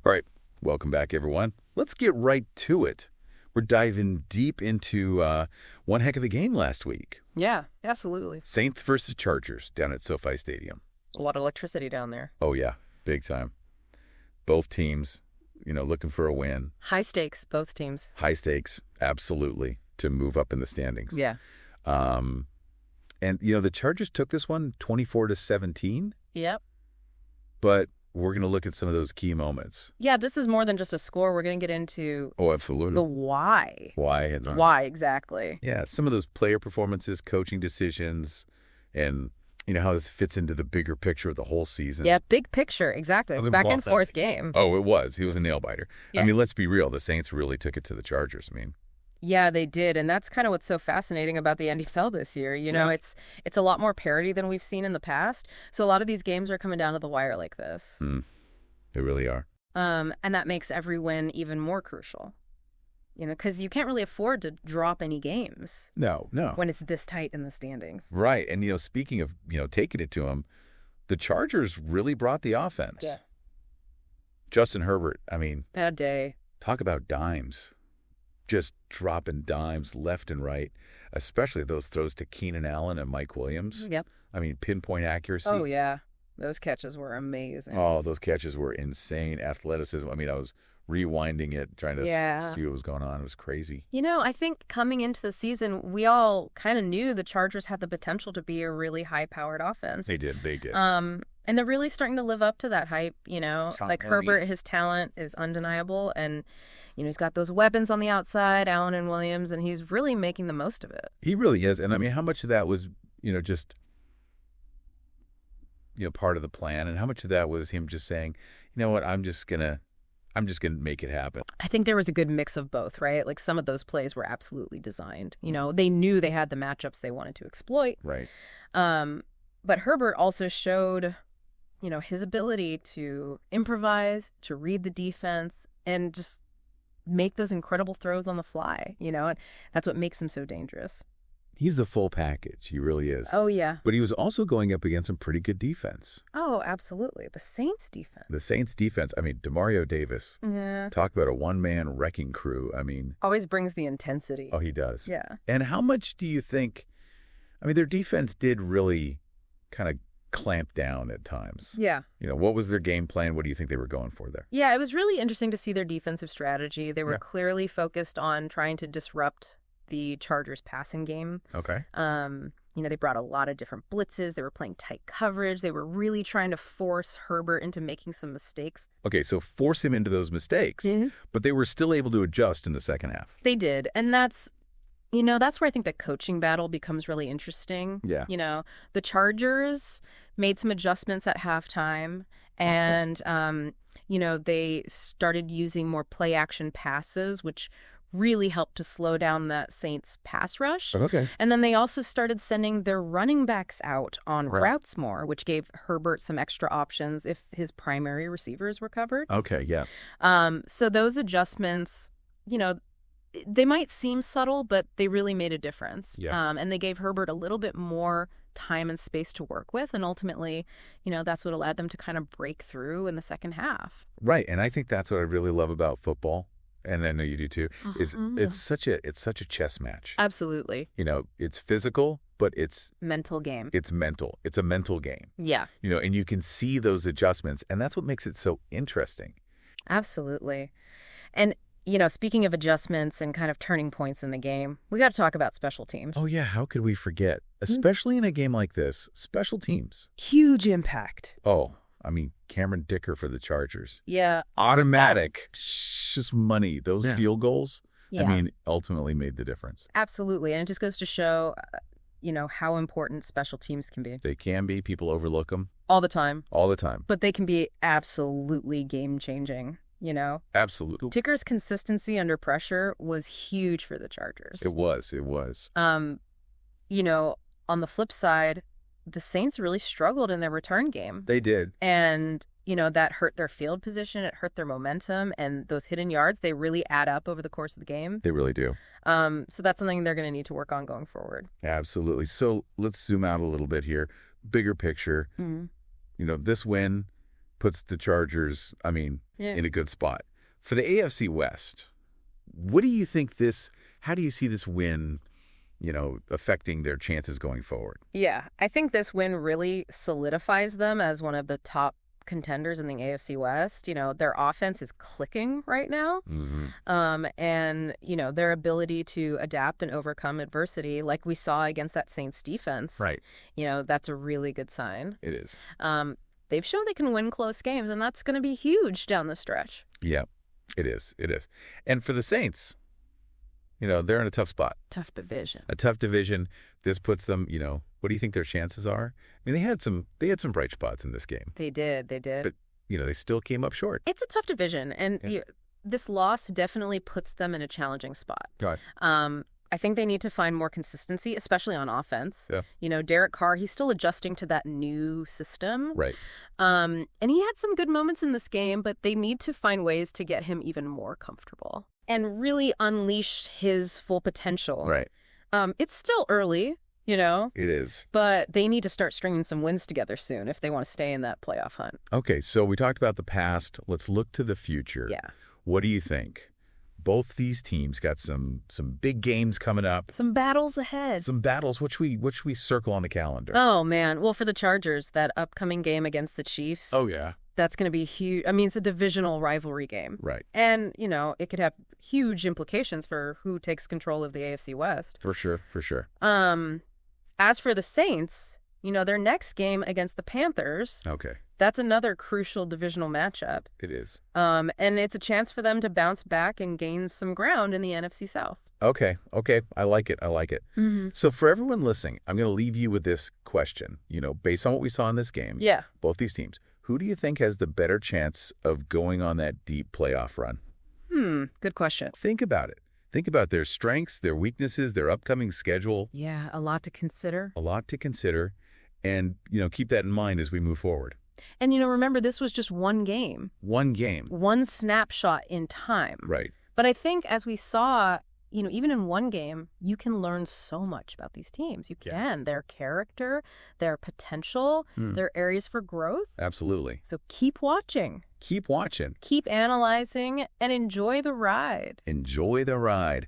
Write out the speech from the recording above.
All right, welcome back, everyone. Let's get right to it. We're diving deep into one heck of a game last week. Yeah, absolutely. Saints versus Chargers down at SoFi Stadium. A lot of electricity down there. Oh, yeah, big time. Both teams, looking for a win. High stakes, both teams. High stakes, absolutely, to move up in the standings. Yeah. And, the Chargers took this one 24-17. Yep. But we're going to look at some of those key moments. Yeah, this is more than just a score. We're going to get into Absolutely. the why. Why? Why, exactly. Yeah, some of those player performances, coaching decisions, and how this fits into the bigger picture of the whole season. Yeah, big picture, exactly. It's back and forth game. Oh, it was. He was a nail-biter. Yeah. I mean, let's be real. The Saints really took it to the Chargers. Yeah, they did, and that's kind of what's so fascinating about the NFL this year. It's a lot more parity than we've seen in the past. So a lot of these games are coming down to the wire like this. They really are. And that makes every win even more crucial. Because you can't really afford to drop any games. No. When it's this tight in the standings. Right, and speaking of taking it to them, the Chargers really brought the offense. Yeah. Justin Herbert, Bad day. talk about dimes. Just dropping dimes left and right, especially those throws to Keenan Allen and Mike Williams. Yep. Pinpoint accuracy. Oh, yeah. Those catches were amazing. Oh, those catches were insane. Athleticism. I was rewinding it, trying to see what was going on. It was crazy. I think coming into the season, we all kind of knew the Chargers had the potential to be a really high-powered offense. They did. And they're really starting to live up to that hype, Like Herbert, his talent is undeniable, and he's got those weapons on the outside, Allen and Williams, and he's really making the most of it. He really is. And how much of that was, just part of the plan, and how much of that was him just saying, you know what, I'm just gonna make it happen. I think there was a good mix of both, right? Like some of those plays were absolutely designed. They knew they had the matchups they wanted to exploit. Right. But Herbert also showed, his ability to improvise, to read the defense, and just make those incredible throws on the fly, and that's what makes him so dangerous. He's the full package. He really is. Oh, yeah. But he was also going up against some pretty good defense. Oh, absolutely. The Saints defense. DeMario Davis. Yeah. Talk about a one-man wrecking crew. Always brings the intensity. Oh, he does. Yeah. And how much do you think, their defense did really kind of clamp down at times. Yeah. What was their game plan? What do you think they were going for there? Yeah, it was really interesting to see their defensive strategy. They were clearly focused on trying to disrupt the Chargers passing game. Okay. They brought a lot of different blitzes. They were playing tight coverage. They were really trying to force Herbert into making some mistakes. Okay, so force him into those mistakes, but they were still able to adjust in the second half. They did, and that's where I think the coaching battle becomes really interesting. Yeah. The Chargers made some adjustments at halftime, and, they started using more play-action passes, which really helped to slow down that Saints pass rush. Okay. And then they also started sending their running backs out on routes more, which gave Herbert some extra options if his primary receivers were covered. Okay, yeah. So those adjustments, they might seem subtle, but they really made a difference. Yeah. And they gave Herbert a little bit more time and space to work with. And ultimately, that's what allowed them to kind of break through in the second half. Right. And I think that's what I really love about football. And I know you do too, is it's such a chess match. Absolutely. It's physical, but it's mental game. It's mental. It's a mental game. Yeah. And you can see those adjustments, and that's what makes it so interesting. Absolutely. And speaking of adjustments and kind of turning points in the game, we got to talk about special teams. Oh yeah, how could we forget? Especially in a game like this, special teams. Huge impact. Oh, Cameron Dicker for the Chargers. Yeah. Automatic. Just money. Those field goals, ultimately made the difference. Absolutely. And it just goes to show, how important special teams can be. They can be. People overlook them. All the time. All the time. But they can be absolutely game-changing, Absolutely. Dicker's consistency under pressure was huge for the Chargers. It was. On the flip side, the Saints really struggled in their return game. They did. And, that hurt their field position. It hurt their momentum. And those hidden yards, they really add up over the course of the game. They really do. So that's something they're going to need to work on going forward. Absolutely. So let's zoom out a little bit here. Bigger picture. This win puts the Chargers, Yeah. in a good spot. For the AFC West, what do you think how do you see this win, affecting their chances going forward? Yeah, I think this win really solidifies them as one of the top contenders in the AFC West. Their offense is clicking right now. And, their ability to adapt and overcome adversity, like we saw against that Saints defense, Right. That's a really good sign. It is. They've shown they can win close games, and that's going to be huge down the stretch. Yeah, it is. It is. And for the Saints, they're in a tough spot. Tough division. A tough division. This puts them, what do you think their chances are? They had some bright spots in this game. They did. But, they still came up short. It's a tough division, and this loss definitely puts them in a challenging spot. Got it. I think they need to find more consistency, especially on offense. Yeah. Derek Carr, he's still adjusting to that new system. Right. And he had some good moments in this game, but they need to find ways to get him even more comfortable and really unleash his full potential. Right. It's still early, It is. but they need to start stringing some wins together soon if they want to stay in that playoff hunt. Okay, so we talked about the past. Let's look to the future. Yeah. What do you think? Both these teams got some big games coming up. Some battles ahead. Some battles, which we circle on the calendar. Oh, man. Well, for the Chargers, that upcoming game against the Chiefs. Oh, yeah. That's going to be huge. It's a divisional rivalry game. Right. And, it could have huge implications for who takes control of the AFC West. For sure. As for the Saints, their next game against the Panthers. Okay. That's another crucial divisional matchup. It is. And it's a chance for them to bounce back and gain some ground in the NFC South. Okay. I like it. Mm-hmm. So for everyone listening, I'm going to leave you with this question. Based on what we saw in this game, Yeah. both these teams, who do you think has the better chance of going on that deep playoff run? Good question. Think about it. Think about their strengths, their weaknesses, their upcoming schedule. Yeah, a lot to consider. A lot to consider. And, keep that in mind as we move forward. And, remember, this was just one game. One game. One snapshot in time. Right. But I think as we saw, even in one game, you can learn so much about these teams. You can. Their character, their potential, their areas for growth. Absolutely. So keep watching. Keep watching. Keep analyzing and enjoy the ride. Enjoy the ride.